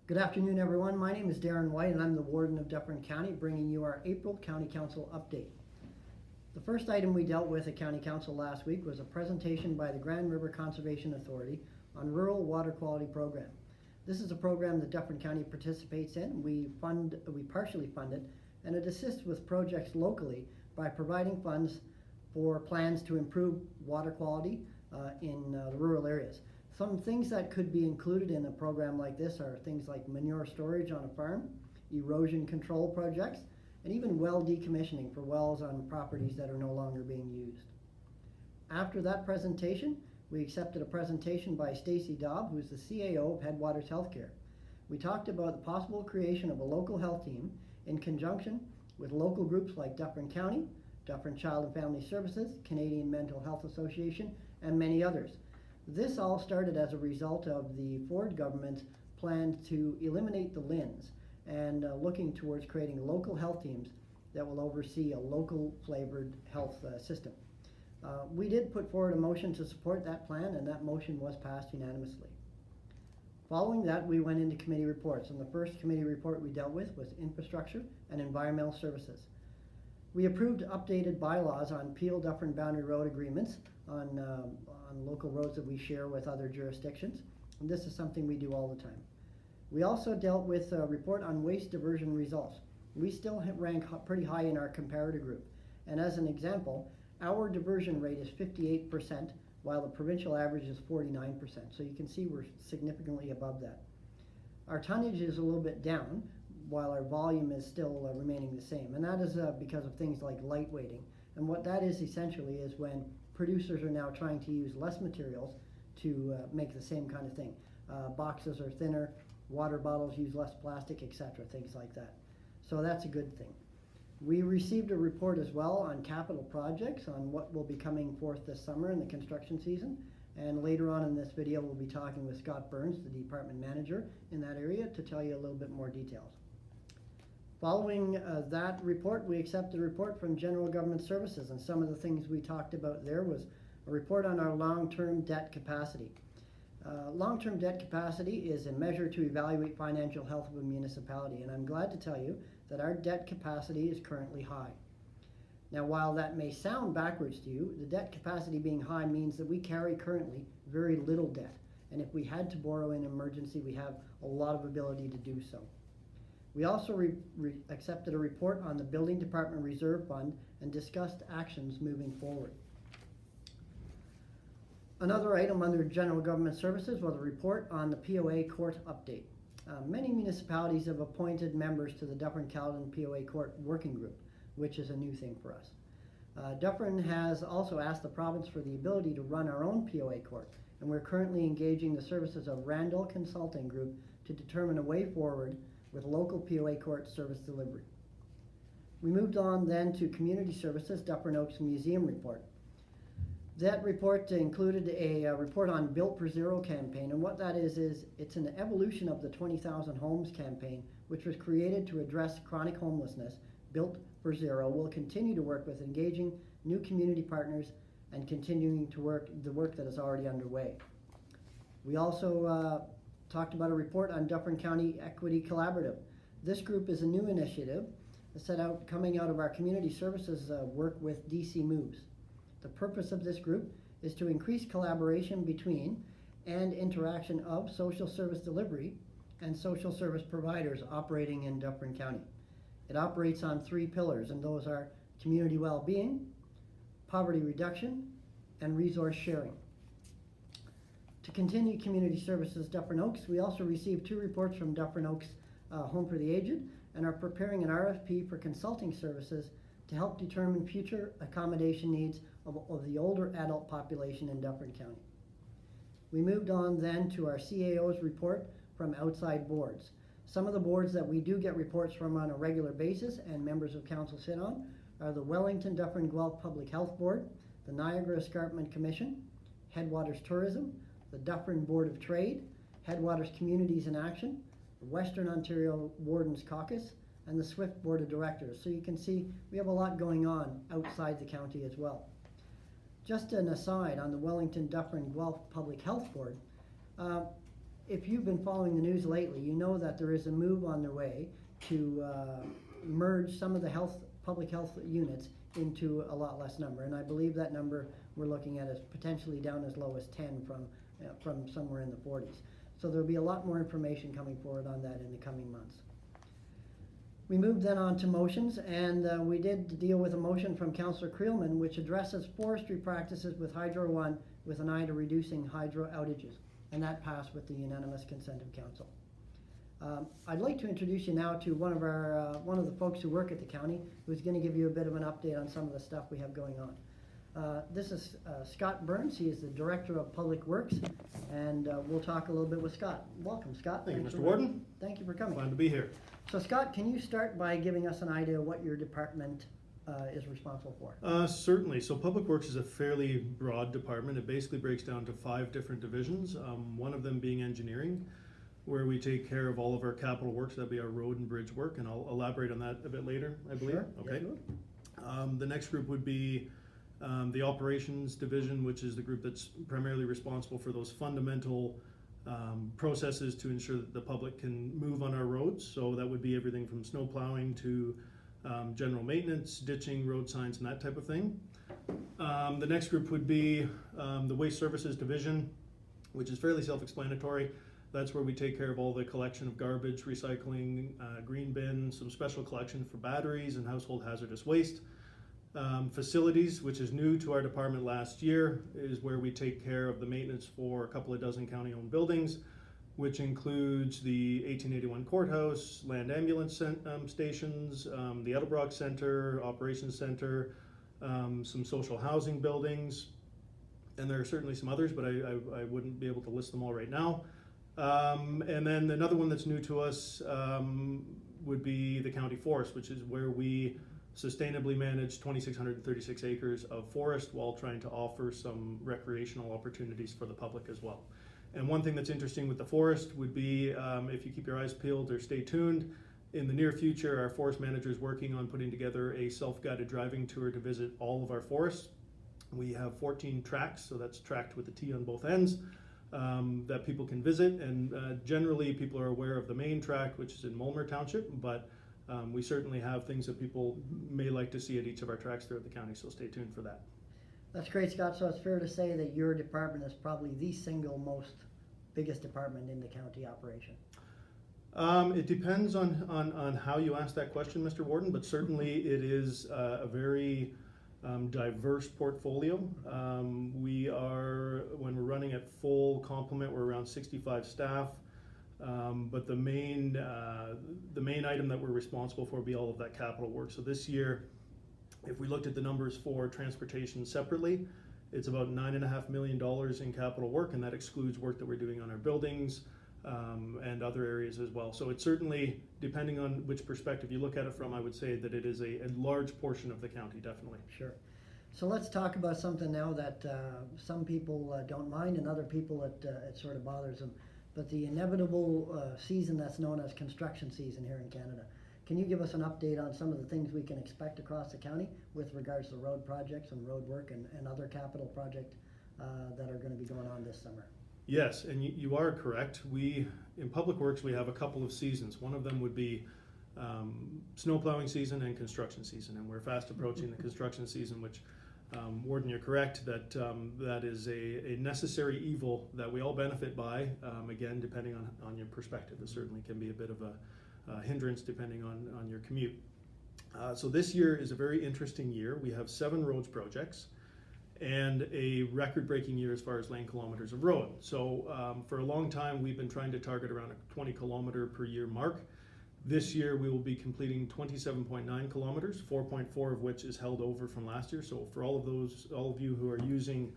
Good afternoon, everyone. My name is Darren White, and I'm the Warden of Dufferin County, bringing you our April County Council update. The first item we dealt with at County Council last week was a presentation by the Grand River Conservation Authority on Rural Water Quality Program. This is a program that Dufferin County participates in. We partially fund it, and it assists with projects locally by providing funds for plans to improve water quality in the rural areas. Some things that could be included in a program like this are things like manure storage on a farm, erosion control projects, and even well decommissioning for wells on properties that are no longer being used. After that presentation, we accepted a presentation by Stacy Daub, who is the CAO of Headwaters Healthcare. We talked about the possible creation of a local health team in conjunction with local groups like Dufferin County, Dufferin Child and Family Services, Canadian Mental Health Association, and many others. This all started as a result of the Ford government's plan to eliminate the LHINs and looking towards creating local health teams that will oversee a local flavored health system. We did put forward a motion to support that plan, and that motion was passed unanimously. Following that, we went into committee reports, and the first committee report we dealt with was Infrastructure and Environmental Services. We approved updated bylaws on Peel Dufferin Boundary Road agreements on local roads that we share with other jurisdictions, and this is something we do all the time. We also dealt with a report on waste diversion results. We still rank pretty high in our comparator group, and as an example, our diversion rate is 58%, while the provincial average is 49%, so you can see we're significantly above that. Our tonnage is a little bit down, while our volume is still remaining the same, and that is because of things like lightweighting. And what that is essentially is when producers are now trying to use less materials to make the same kind of thing. Boxes are thinner, water bottles use less plastic, etc., things like that. So that's a good thing. We received a report as well on capital projects, on what will be coming forth this summer in the construction season. And later on in this video, we'll be talking with Scott Burns, the department manager in that area, to tell you a little bit more details. Following that report, we accepted a report from General Government Services, and some of the things we talked about there was a report on our long-term debt capacity. Long-term debt capacity is a measure to evaluate financial health of a municipality, and I'm glad to tell you that our debt capacity is currently high. Now, while that may sound backwards to you, the debt capacity being high means that we carry currently very little debt, and if we had to borrow in an emergency, we have a lot of ability to do so. We also accepted a report on the Building Department Reserve Fund and discussed actions moving forward. Another item under General Government Services was a report on the POA Court update. Many municipalities have appointed members to the Dufferin County POA Court Working Group, which is a new thing for us. Dufferin has also asked the province for the ability to run our own POA court, and we're currently engaging the services of Randall Consulting Group to determine a way forward with local POA court service delivery. We moved on then to Community Services, Dufferin Oaks Museum Report. That report included a report on Built for Zero campaign, and what that is it's an evolution of the 20,000 Homes campaign, which was created to address chronic homelessness. Built for Zero will continue to work with engaging new community partners and continuing to work the work that is already underway. We also talked about a report on Dufferin County Equity Collaborative. This group is a new initiative coming out of our community services work with DC Moves. The purpose of this group is to increase collaboration between and interaction of social service delivery and social service providers operating in Dufferin County. It operates on 3 pillars, and those are community well-being, poverty reduction, and resource sharing. To continue community services Dufferin Oaks, we also received 2 reports from Dufferin Oaks Home for the Aged and are preparing an RFP for consulting services to help determine future accommodation needs of the older adult population in Dufferin County. We moved on then to our CAO's report from outside boards. Some of the boards that we do get reports from on a regular basis and members of council sit on are the Wellington Dufferin Guelph Public Health Board, the Niagara Escarpment Commission, Headwaters Tourism, the Dufferin Board of Trade, Headwaters Communities in Action, the Western Ontario Wardens Caucus, and the SWIFT Board of Directors. So you can see we have a lot going on outside the county as well. Just an aside on the Wellington Dufferin Guelph Public Health Board, if you've been following the news lately, you know that there is a move on the way to merge some of the public health units into a lot less number. And I believe that number we're looking at is potentially down as low as 10 from somewhere in the 40s. So there'll be a lot more information coming forward on that in the coming months. We moved then on to motions, and we did deal with a motion from Councillor Creelman which addresses forestry practices with Hydro One with an eye to reducing hydro outages, and that passed with the unanimous consent of council. I'd like to introduce you now to one of the folks who work at the county who's going to give you a bit of an update on some of the stuff we have going on. This is Scott Burns. He is the Director of Public Works, and we'll talk a little bit with Scott. Welcome, Scott. Thank you, Mr. Warden. Thank you for coming. Glad to be here. So Scott, can you start by giving us an idea of what your department is responsible for? Certainly. So Public Works is a fairly broad department. It basically breaks down to 5 different divisions, one of them being engineering, where we take care of all of our capital works. That'd be our road and bridge work, and I'll elaborate on that a bit later, I believe. Sure. Okay. Yes, The next group would be the operations division, which is the group that's primarily responsible for those fundamental processes to ensure that the public can move on our roads. So that would be everything from snow plowing to general maintenance, ditching, road signs, and that type of thing. The next group would be the waste services division, which is fairly self-explanatory. That's where we take care of all the collection of garbage, recycling, green bin, some special collection for batteries and household hazardous waste. Facilities, which is new to our department last year, is where we take care of the maintenance for a couple of dozen county-owned buildings, which includes the 1881 courthouse, land ambulance stations, the Edelbrock Center, Operations Center, some social housing buildings, and there are certainly some others, but I wouldn't be able to list them all right now. And then another one that's new to us would be the county forest, which is where we sustainably manage 2,636 acres of forest while trying to offer some recreational opportunities for the public as well. And one thing that's interesting with the forest would be, if you keep your eyes peeled or stay tuned, in the near future our forest manager is working on putting together a self-guided driving tour to visit all of our forests. We have 14 tracks, so that's tracked with a T on both ends, that people can visit, and generally people are aware of the main track, which is in Mulmer Township, but we certainly have things that people may like to see at each of our tracks throughout the county, so stay tuned for that. That's great, Scott. So it's fair to say that your department is probably the single most biggest department in the county operation. It depends on how you ask that question, Mr. Warden, but certainly it is a very diverse portfolio. We are, when we're running at full complement, we're around 65 staff. But the main item that we're responsible for would be all of that capital work. So this year, if we looked at the numbers for transportation separately, it's about $9.5 million in capital work, and that excludes work that we're doing on our buildings and other areas as well. So it's certainly, depending on which perspective you look at it from, I would say that it is a large portion of the county, definitely. Sure. So let's talk about something now that some people don't mind and other people it sort of bothers them. But the inevitable season that's known as construction season here in Canada. Can you give us an update on some of the things we can expect across the county with regards to road projects and road work and other capital projects that are going to be going on this summer? Yes, and you are correct. In Public Works, we have a couple of seasons. One of them would be snow plowing season and construction season, and we're fast approaching the construction season, which Warden, you're correct that that is a necessary evil that we all benefit by. Again, depending on your perspective, it certainly can be a bit of a hindrance depending on your commute. So this year is a very interesting year. We have 7 roads projects and a record-breaking year as far as lane kilometers of road. So for a long time, we've been trying to target around a 20 kilometer per year mark. This year we will be completing 27.9 kilometers, 4.4 of which is held over from last year. So for all of you who are using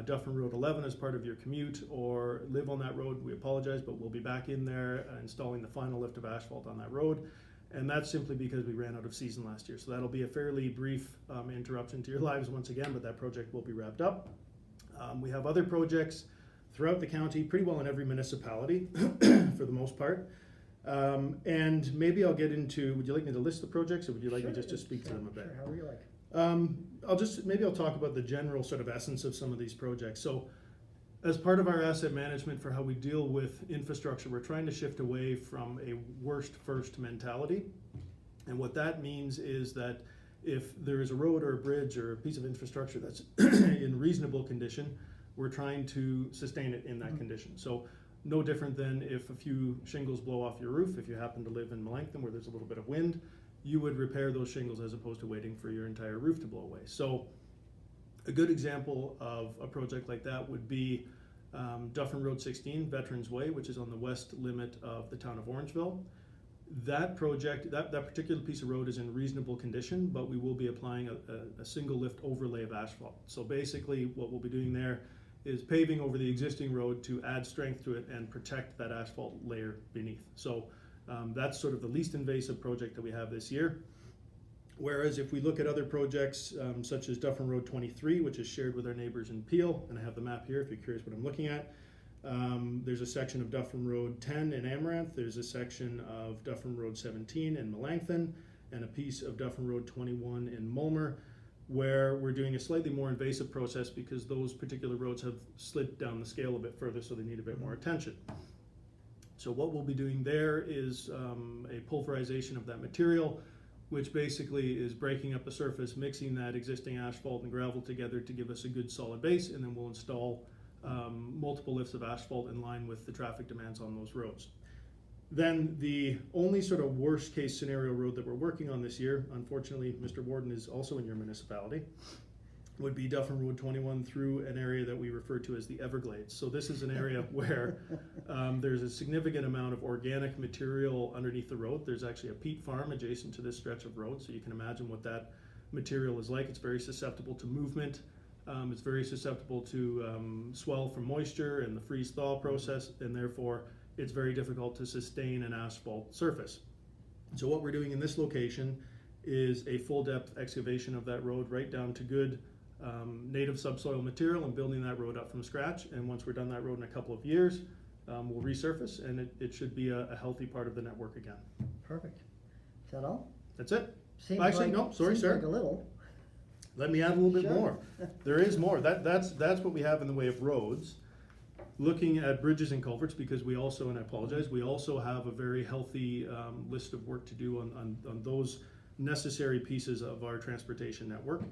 Dufferin Road 11 as part of your commute or live on that road, we apologize, but we'll be back in there installing the final lift of asphalt on that road. And that's simply because we ran out of season last year. So that'll be a fairly brief interruption to your lives once again, but that project will be wrapped up. We have other projects throughout the county, pretty well in every municipality for the most part. And maybe I'll get into, would you like me to list the projects or would you like me just to speak to them a bit? Sure, however you like. I'll talk about the general sort of essence of some of these projects. So As part of our asset management for how we deal with infrastructure, we're trying to shift away from a worst first mentality. And what that means is that if there is a road or a bridge or a piece of infrastructure that's in reasonable condition, we're trying to sustain it in that condition. So no different than if a few shingles blow off your roof, if you happen to live in Melanchthon where there's a little bit of wind, you would repair those shingles as opposed to waiting for your entire roof to blow away. So a good example of a project like that would be Dufferin Road 16, Veterans Way, which is on the west limit of the town of Orangeville. That project, that particular piece of road is in reasonable condition, but we will be applying a single lift overlay of asphalt. So basically what we'll be doing there is paving over the existing road to add strength to it and protect that asphalt layer beneath. So that's sort of the least invasive project that we have this year. Whereas if we look at other projects such as Dufferin Road 23, which is shared with our neighbors in Peel, and I have the map here if you're curious what I'm looking at. There's a section of Dufferin Road 10 in Amaranth, there's a section of Dufferin Road 17 in Melanchthon, and a piece of Dufferin Road 21 in Mulmer, where we're doing a slightly more invasive process because those particular roads have slid down the scale a bit further, so they need a bit more attention. So what we'll be doing there is a pulverization of that material, which basically is breaking up the surface, mixing that existing asphalt and gravel together to give us a good solid base, and then we'll install multiple lifts of asphalt in line with the traffic demands on those roads. Then the only sort of worst case scenario road that we're working on this year, unfortunately Mr. Warden is also in your municipality, would be Dufferin Road 21 through an area that we refer to as the Everglades. So this is an area where there's a significant amount of organic material underneath the road. There's actually a peat farm adjacent to this stretch of road, so you can imagine what that material is like. It's very susceptible to movement. It's very susceptible to swell from moisture and the freeze-thaw process, and therefore it's very difficult to sustain an asphalt surface. So what we're doing in this location is a full depth excavation of that road right down to good native subsoil material and building that road up from scratch. And once we're done that road in a couple of years, we'll resurface, and it should be a healthy part of the network again. Perfect. Is that all? That's it. Seems Actually, like, no, sorry, seems sir. like a little. Let me add a little bit Sure. more. There is more. That's what we have in the way of roads. Looking at bridges and culverts, because we also, and I apologize, we also have a very healthy list of work to do on those necessary pieces of our transportation network.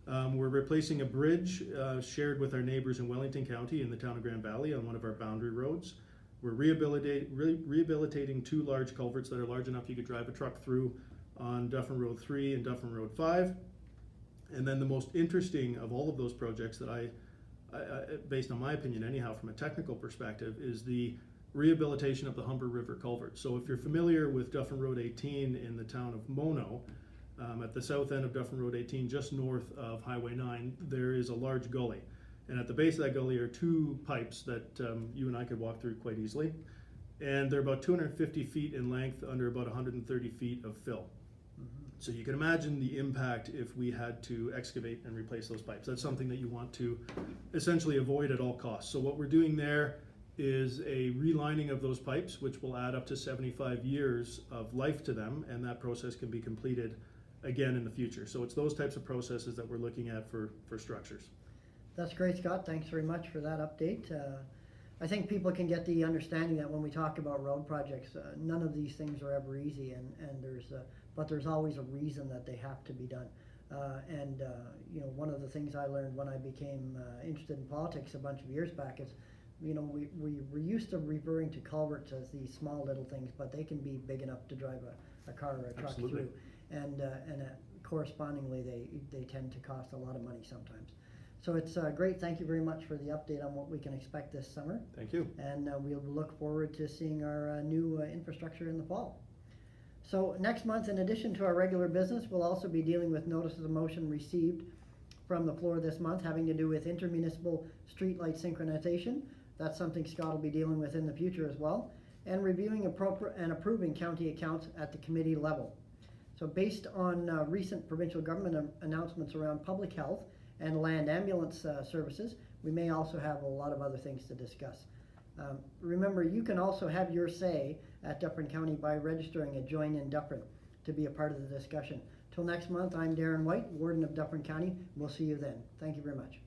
We're replacing a bridge shared with our neighbors in Wellington County in the town of Grand Valley on one of our boundary roads. We're rehabilitating two large culverts that are large enough you could drive a truck through on Dufferin Road 3 and Dufferin Road 5. And then the most interesting of all of those projects that I based on my opinion anyhow from a technical perspective, is the rehabilitation of the Humber River culvert. So if you're familiar with Dufferin Road 18 in the town of Mono, at the south end of Dufferin Road 18, just north of Highway 9, there is a large gully. And at the base of that gully are two pipes that you and I could walk through quite easily. And they're about 250 feet in length under about 130 feet of fill. So you can imagine the impact if we had to excavate and replace those pipes. That's something that you want to essentially avoid at all costs. So what we're doing there is a relining of those pipes, which will add up to 75 years of life to them, and that process can be completed again in the future. So it's those types of processes that we're looking at for structures. That's great, Scott. Thanks very much for that update. I think people can get the understanding that when we talk about road projects, none of these things are ever easy, and but there's always a reason that they have to be done. You know, one of the things I learned when I became interested in politics a bunch of years back is, you know, we were used to referring to culverts as these small little things, but they can be big enough to drive a car or a truck Absolutely. through, and correspondingly they tend to cost a lot of money sometimes. So it's great. Thank you very much for the update on what we can expect this summer. Thank you. And we'll look forward to seeing our new infrastructure in the fall. So next month, in addition to our regular business, we'll also be dealing with notices of motion received from the floor this month having to do with intermunicipal streetlight synchronization. That's something Scott will be dealing with in the future as well. And reviewing and approving county accounts at the committee level. So based on recent provincial government announcements around public health and land ambulance services, we may also have a lot of other things to discuss. Remember, you can also have your say at Dufferin County by registering at Join in Dufferin to be a part of the discussion. Till next month, I'm Darren White, Warden of Dufferin County. We'll see you then. Thank you very much.